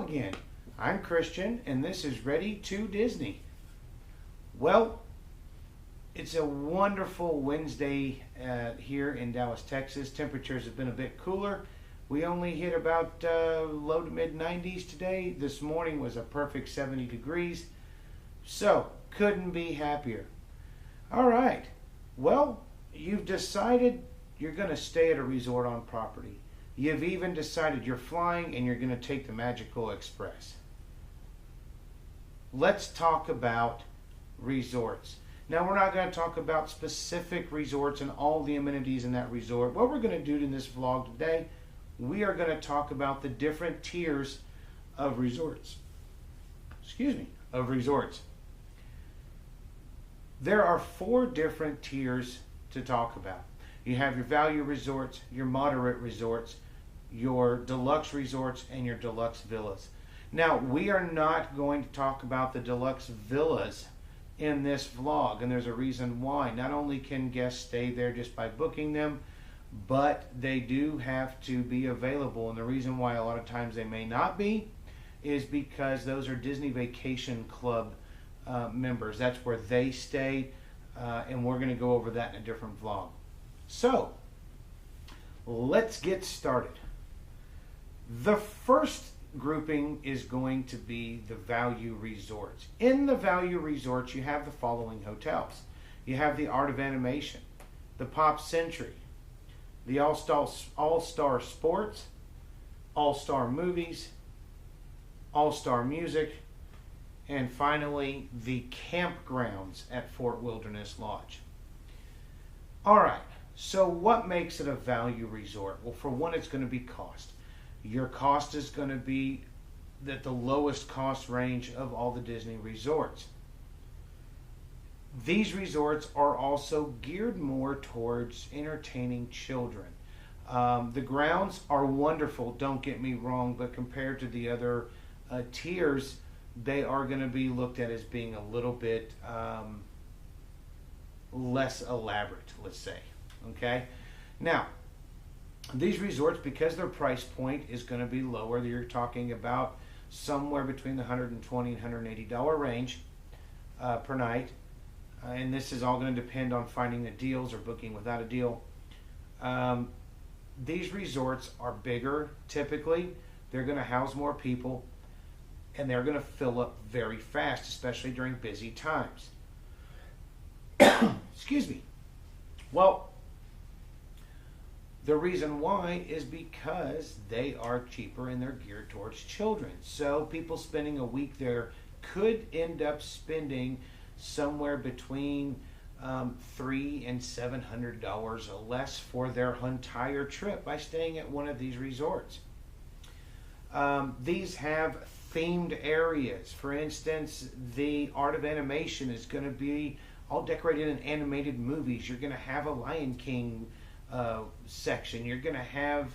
again. I'm Christian, and this is Ready2Disney. Well, it's a wonderful Wednesday here in Dallas, Texas. Temperatures have been a bit cooler. We only hit about low to mid 90s today. This morning was a perfect 70 degrees. So, couldn't be happier. All right. Well, you've decided you're going to stay at a resort on property. You've even decided you're flying and you're going to take the Magical Express. Let's talk about resorts. Now, we're not going to talk about specific resorts and all the amenities in that resort. What we're going to do in this vlog today, we are going to talk about the different tiers of resorts. Of resorts. There are 4 different tiers to talk about. You have your value resorts, your moderate resorts, your deluxe resorts, and your deluxe villas. Now, we are not going to talk about the deluxe villas in this vlog, and there's a reason why. Not only can guests stay there just by booking them, but they do have to be available. And the reason why a lot of times they may not be is because those are Disney Vacation Club members. That's where they stay, and we're going to go over that in a different vlog. So, let's get started. The first grouping is going to be the value resorts. In the value resorts, you have the following hotels. You have the Art of Animation, the Pop Century, the All-Star Sports, All-Star Movies, All-Star Music, and finally, the campgrounds at Fort Wilderness Lodge. All right, so what makes it a value resort? Well, for one, it's going to be cost. Your cost is going to be at the lowest cost range of all the Disney resorts. These resorts are also geared more towards entertaining children. The grounds are wonderful, don't get me wrong, but compared to the other tiers, they are going to be looked at as being a little bit less elaborate, let's say. Okay? Now, these resorts, because their price point is going to be lower, you're talking about somewhere between the $120 and $180 range per night. And this is all going to depend on finding the deals or booking without a deal. These resorts are bigger, typically. They're going to house more people, and they're going to fill up very fast, especially during busy times. Excuse me. Well, the reason why is because they are cheaper and they're geared towards children. So people spending a week there could end up spending somewhere between $300 and $700 less for their entire trip by staying at one of these resorts. These have themed areas. For instance, the Art of Animation is going to be all decorated in animated movies. You're going to have a Lion King section. You're going to have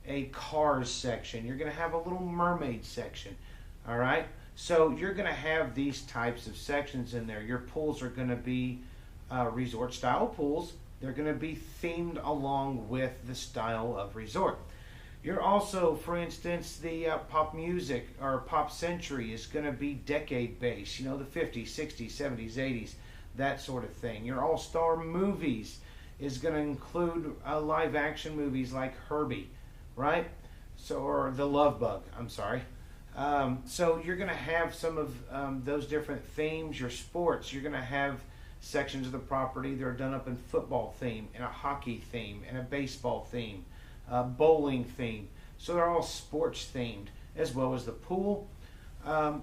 a Cars section. You're going to have a Little Mermaid section. All right? So you're going to have these types of sections in there. Your pools are going to be resort style pools. They're going to be themed along with the style of resort. You're also, for instance, the pop music or pop century is going to be decade based. You know, the 50s, 60s, 70s, 80s, that sort of thing. Your all-star movies is going to include live action movies like Herbie, right? So, or The Love Bug, I'm sorry. So you're going to have some of those different themes. Your sports, you're going to have sections of the property that are done up in football theme, and a hockey theme, and a baseball theme, bowling theme. So they're all sports themed, as well as the pool.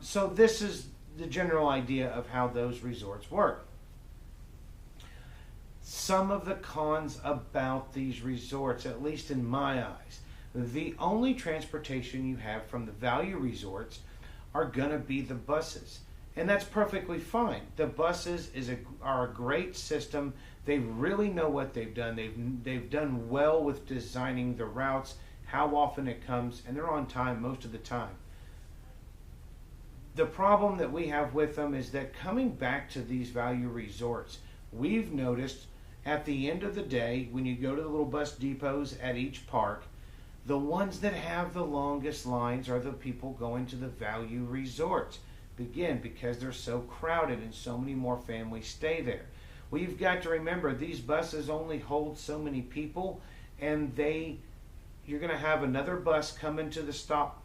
So this is the general idea of how those resorts work. Some of the cons about these resorts, at least in my eyes, the only transportation you have from the value resorts are going to be the buses. And that's perfectly fine. The buses are a great system. They really know what they've done. They've done well with designing the routes, how often it comes, and they're on time most of the time. The problem that we have with them is that coming back to these value resorts, we've noticed at the end of the day, when you go to the little bus depots at each park, The ones that have the longest lines are the people going to the value resorts. Again, because they're so crowded and so many more families stay there. Well, you've got to remember these buses only hold so many people, and you're going to have another bus come into the stop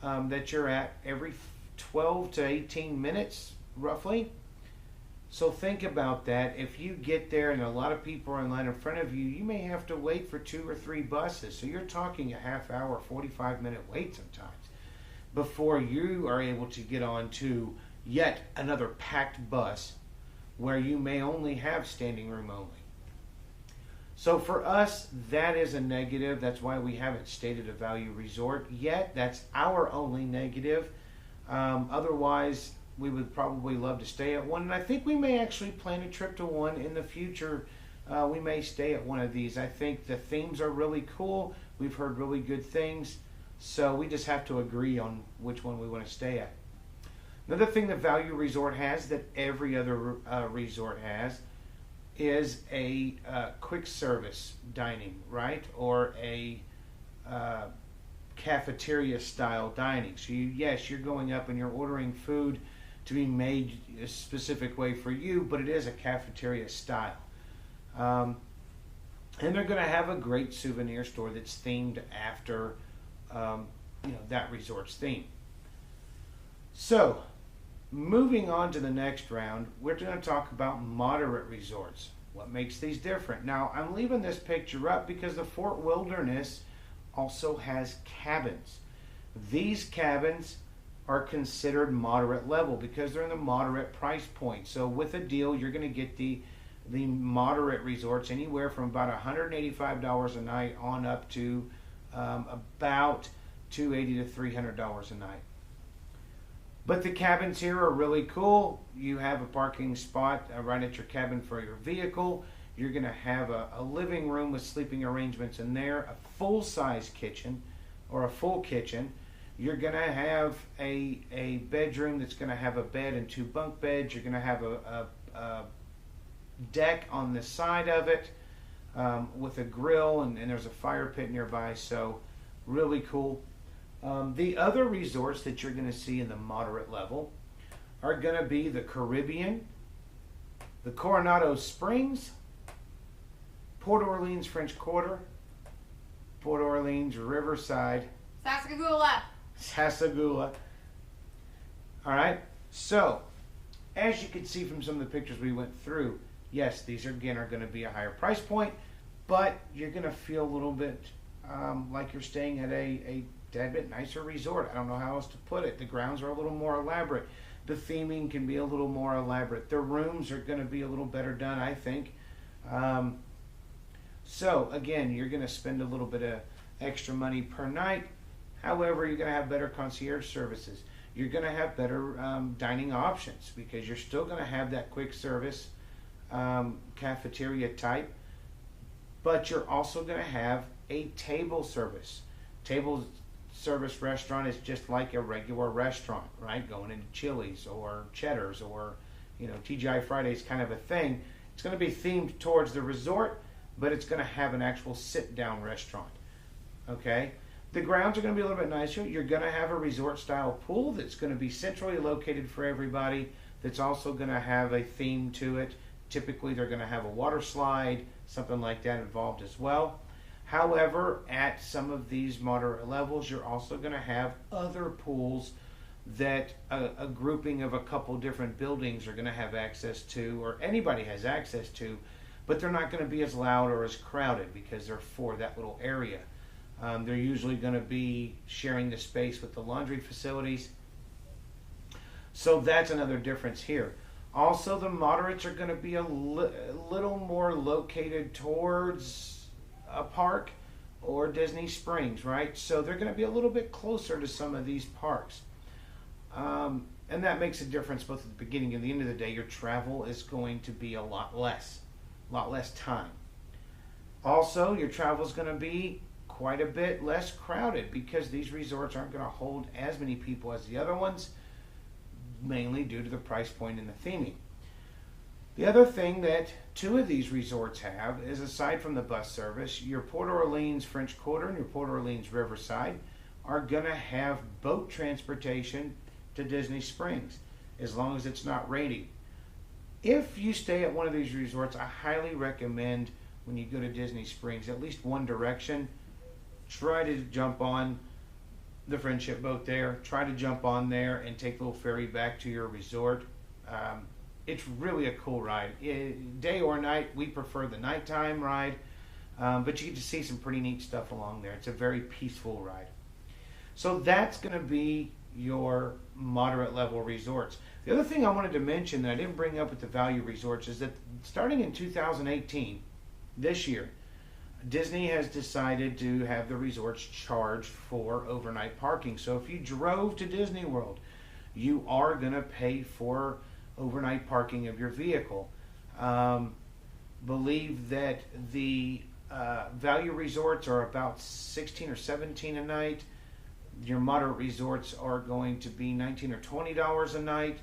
that you're at every 12 to 18 minutes, roughly. So think about that. If you get there and a lot of people are in line in front of you, you may have to wait for 2 or 3 buses. So you're talking a half hour, 45-minute wait sometimes before you are able to get on to yet another packed bus where you may only have standing room only. So for us, that is a negative. That's why we haven't stated a value resort yet. That's our only negative. Otherwise, we would probably love to stay at one, and I think we may actually plan a trip to one in the future. We may stay at one of these. I think the themes are really cool. We've heard really good things, so we just have to agree on which one we want to stay at. Another thing the value resort has that every other resort has is a quick service dining, right? Or a cafeteria style dining. So yes, you're going up and you're ordering food to be made a specific way for you, but it is a cafeteria style. And they're going to have a great souvenir store that's themed after that resort's theme. So, moving on to the next round, we're going to talk about moderate resorts. What makes these different? Now, I'm leaving this picture up because the Fort Wilderness also has cabins. These cabins are considered moderate level because they're in the moderate price point. So with a deal, you're going to get the moderate resorts anywhere from about $185 a night on up to about $280 to $300 a night. But the cabins here are really cool. You have a parking spot right at your cabin for your vehicle. You're going to have a living room with sleeping arrangements in there, a full-size kitchen or a full kitchen. You're going to have a bedroom that's going to have a bed and 2 bunk beds. You're going to have a deck on the side of it with a grill, and there's a fire pit nearby, so really cool. The other resorts that you're going to see in the moderate level are going to be the Caribbean, the Coronado Springs, Port Orleans French Quarter, Port Orleans Riverside, Sassagoula. All right, so as you can see from some of the pictures we went through, yes, these are going to be a higher price point, but you're going to feel a little bit like you're staying at a tad bit nicer resort. I don't know how else to put it. The grounds are a little more elaborate. The theming can be a little more elaborate. The rooms are going to be a little better done, I think. So again, you're going to spend a little bit of extra money per night. However, you're going to have better concierge services. You're going to have better dining options because you're still going to have that quick service cafeteria type, but you're also going to have a table service. Table service restaurant is just like a regular restaurant, right? Going into Chili's or Cheddar's or TGI Fridays kind of a thing. It's going to be themed towards the resort, but it's going to have an actual sit-down restaurant. Okay? The grounds are going to be a little bit nicer. You're going to have a resort-style pool that's going to be centrally located for everybody. That's also going to have a theme to it. Typically, they're going to have a water slide, something like that involved as well. However, at some of these moderate levels, you're also going to have other pools that a grouping of a couple different buildings are going to have access to, or anybody has access to, but they're not going to be as loud or as crowded because they're for that little area. They're usually going to be sharing the space with the laundry facilities. So that's another difference here. Also, the moderates are going to be a little more located towards a park or Disney Springs, right? So they're going to be a little bit closer to some of these parks. And that makes a difference both at the beginning and the end of the day. Your travel is going to be a lot less time. Also, your travel is going to be quite a bit less crowded because these resorts aren't going to hold as many people as the other ones, mainly due to the price point and the theming. The other thing that two of these resorts have is, aside from the bus service, your Port Orleans French Quarter and your Port Orleans Riverside are going to have boat transportation to Disney Springs, as long as it's not raining. If you stay at one of these resorts, I highly recommend, when you go to Disney Springs, at least one direction, try to jump on the friendship boat there. Try to jump on there and take the little ferry back to your resort. It's really a cool ride. Day or night, we prefer the nighttime ride, but you get to see some pretty neat stuff along there. It's a very peaceful ride. So that's going to be your moderate level resorts. The other thing I wanted to mention that I didn't bring up with the value resorts is that starting in 2018, this year, Disney has decided to have the resorts charge for overnight parking. So if you drove to Disney World, you are going to pay for overnight parking of your vehicle. Believe that the value resorts are about 16 or 17 a night. Your moderate resorts are going to be $19 or $20 a night.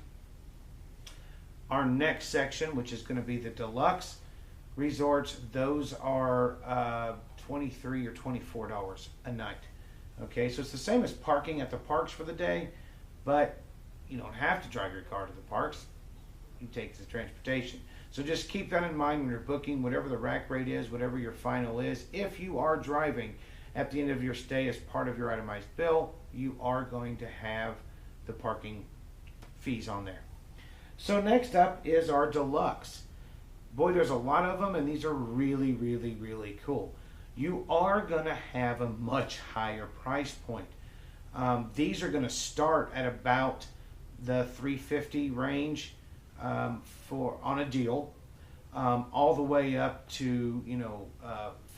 Our next section, which is going to be the deluxe resorts, those are $23 or $24 a night. Okay, so it's the same as parking at the parks for the day, but you don't have to drive your car to the parks. You take the transportation. So just keep that in mind when you're booking, whatever the rack rate is, whatever your final is. If you are driving at the end of your stay as part of your itemized bill, you are going to have the parking fees on there. So next up is our deluxe. Boy, there's a lot of them, and these are really, really, really cool. You are going to have a much higher price point. These are going to start at about the $350 range for on a deal, all the way up to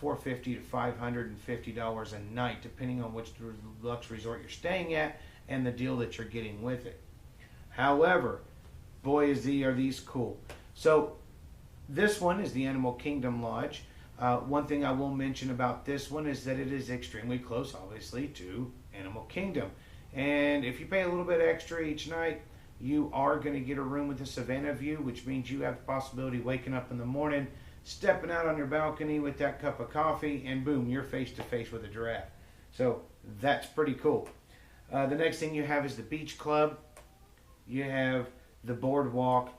$450 to $550 a night, depending on which deluxe resort you're staying at and the deal that you're getting with it. However, boy, are these cool. So this one is the Animal Kingdom Lodge. One thing I will mention about this one is that it is extremely close, obviously, to Animal Kingdom. And if you pay a little bit extra each night, you are going to get a room with a Savannah view, which means you have the possibility of waking up in the morning, stepping out on your balcony with that cup of coffee, and boom, you're face to face with a giraffe. So that's pretty cool. The next thing you have is the Beach Club. You have the Boardwalk,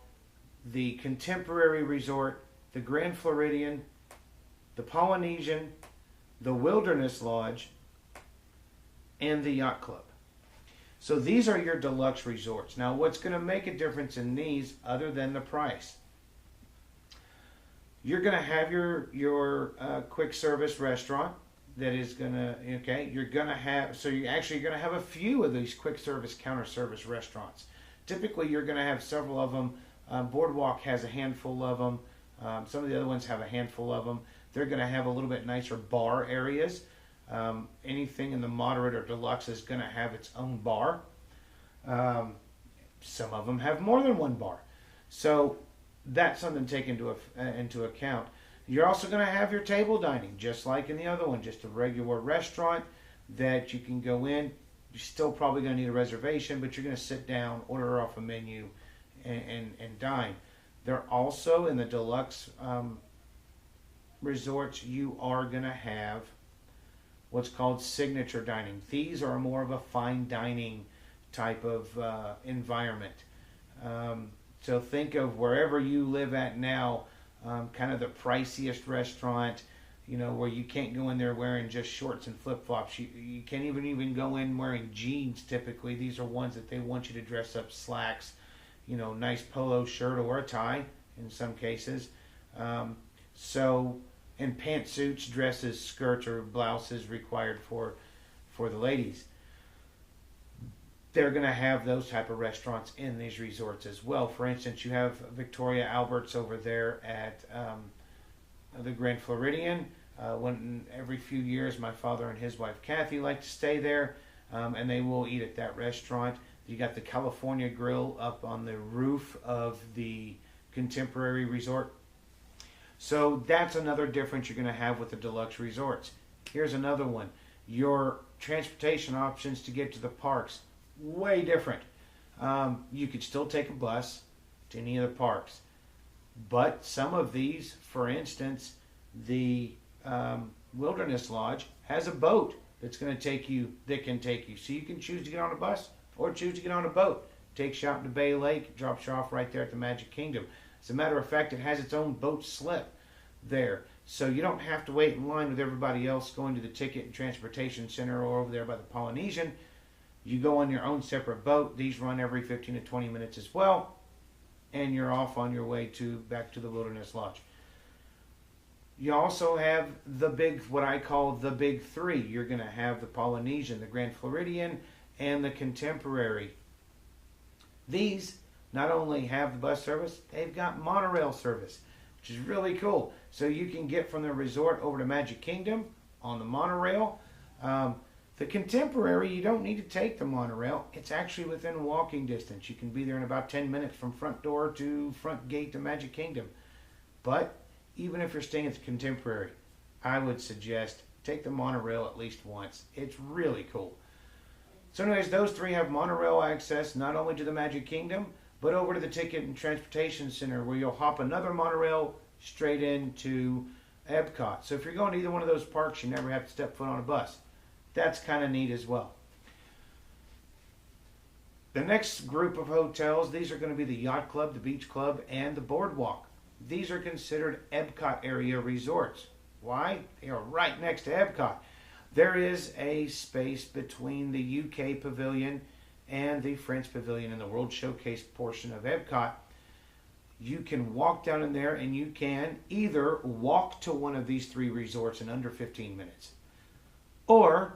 the Contemporary Resort, the Grand Floridian, the Polynesian, the Wilderness Lodge, and the Yacht Club. So these are your deluxe resorts. Now, what's going to make a difference in these, other than the price? You're going to have your quick service restaurant that is going to, okay, you're going to have, so you're going to have a few of these quick service, counter service restaurants. Typically, you're going to have several of them. Boardwalk has a handful of them. Some of the other ones have a handful of them. They're going to have a little bit nicer bar areas. Anything in the moderate or deluxe is going to have its own bar. Some of them have more than one bar. So that's something to take into account. You're also going to have your table dining, just like in the other one, just a regular restaurant that you can go in. You're still probably going to need a reservation, but you're going to sit down, order off a menu, and dine. They're also in the deluxe resorts, you are going to have what's called signature dining. These are more of a fine dining type of environment. So think of wherever you live at now, kind of the priciest restaurant, where you can't go in there wearing just shorts and flip-flops. You can't even go in wearing jeans typically. These are ones that they want you to dress up, slacks, nice polo shirt or a tie in some cases. And pantsuits, dresses, skirts, or blouses required for the ladies. They're going to have those type of restaurants in these resorts as well. For instance, you have Victoria Albert's over there at the Grand Floridian. Every few years, my father and his wife Kathy like to stay there, and they will eat at that restaurant. You got the California Grill up on the roof of the Contemporary Resort. So that's another difference you're going to have with the deluxe resorts. Here's another one. Your transportation options to get to the parks, way different. You could still take a bus to any of the parks. But some of these, for instance, the Wilderness Lodge has a boat that's going to take you, that can take you. So you can choose to get on a bus or choose to get on a boat. Takes you out to Bay Lake, drops you off right there at the Magic Kingdom. As a matter of fact, it has its own boat slip there. So you don't have to wait in line with everybody else going to the Ticket and Transportation Center or over there by the Polynesian. You go on your own separate boat. These run every 15 to 20 minutes as well. And you're off on your way back to the Wilderness Lodge. You also have the big, what I call the big three. You're going to have the Polynesian, the Grand Floridian, and the Contemporary. These not only have the bus service, they've got monorail service, which is really cool. So you can get from the resort over to Magic Kingdom on the monorail. The Contemporary, you don't need to take the monorail. It's actually within walking distance. You can be there in about 10 minutes from front door to front gate to Magic Kingdom. But even if you're staying at the Contemporary, I would suggest take the monorail at least once. It's really cool. So anyways, those three have monorail access not only to the Magic Kingdom, but over to the Ticket and Transportation Center, where you'll hop another monorail straight into Epcot. So if you're going to either one of those parks, you never have to step foot on a bus. That's kind of neat as well. The next group of hotels, these are going to be the Yacht Club, the Beach Club, and the Boardwalk. These are considered Epcot area resorts. Why? They are right next to Epcot. There is a space between the UK Pavilion and the French Pavilion in the World Showcase portion of Epcot. You can walk down in there, and you can either walk to one of these three resorts in under 15 minutes. Or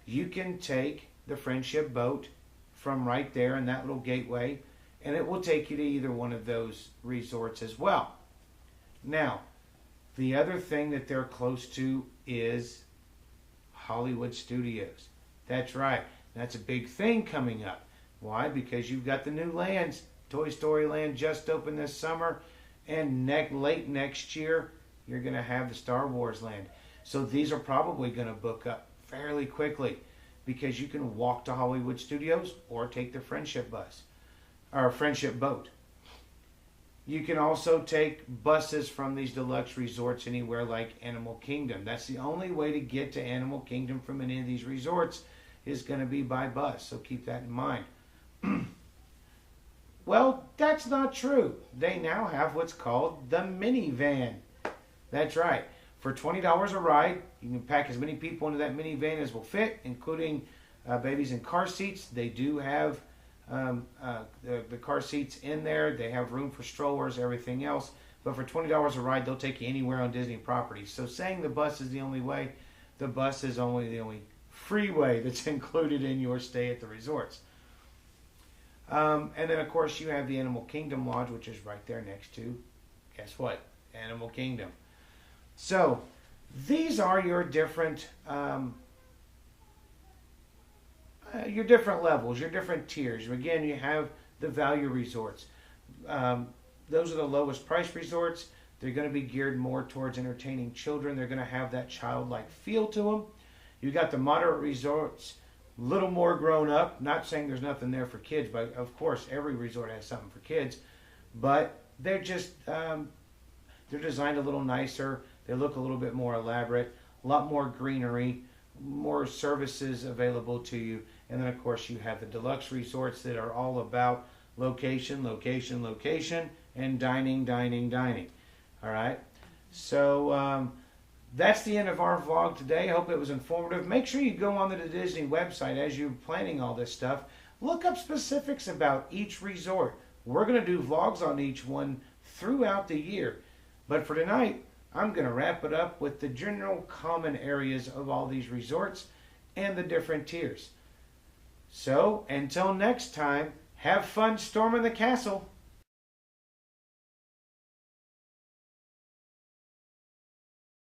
you can take the Friendship boat from right there in that little gateway, and it will take you to either one of those resorts as well. Now, the other thing that they're close to is Hollywood Studios. That's right. That's a big thing coming up. Why? Because you've got the new lands. Toy Story Land just opened this summer, and late next year, you're going to have the Star Wars Land. So these are probably going to book up fairly quickly, because you can walk to Hollywood Studios or take the Friendship bus or Friendship boat. You can also take buses from these deluxe resorts anywhere like Animal Kingdom. That's the only way to get to Animal Kingdom from any of these resorts is going to be by bus. So keep that in mind. Well, that's not true. They now have what's called the minivan. That's right. For $20 a ride, you can pack as many people into that minivan as will fit, including babies in car seats. They do have the car seats in there. They have room for strollers, everything else. But for $20 a ride, they'll take you anywhere on Disney property. So saying the bus is the only way, the bus is only the only free way that's included in your stay at the resorts. And then, of course, you have the Animal Kingdom Lodge, which is right there next to, guess what? Animal Kingdom. So, these are your different levels, your different tiers. Again, you have the value resorts. Those are the lowest price resorts. They're going to be geared more towards entertaining children. They're going to have that childlike feel to them. You've got the moderate resorts, a little more grown up. Not saying there's nothing there for kids, but of course every resort has something for kids. But they're just, they're designed a little nicer. They look a little bit more elaborate, a lot more greenery, more services available to you. And then, of course, you have the deluxe resorts that are all about location, location, location, and dining, dining, dining. All right? So that's the end of our vlog today. I hope it was informative. Make sure you go on the Disney website as you're planning all this stuff. Look up specifics about each resort. We're going to do vlogs on each one throughout the year. But for tonight, I'm going to wrap it up with the general common areas of all these resorts and the different tiers. So, until next time, have fun storming the castle.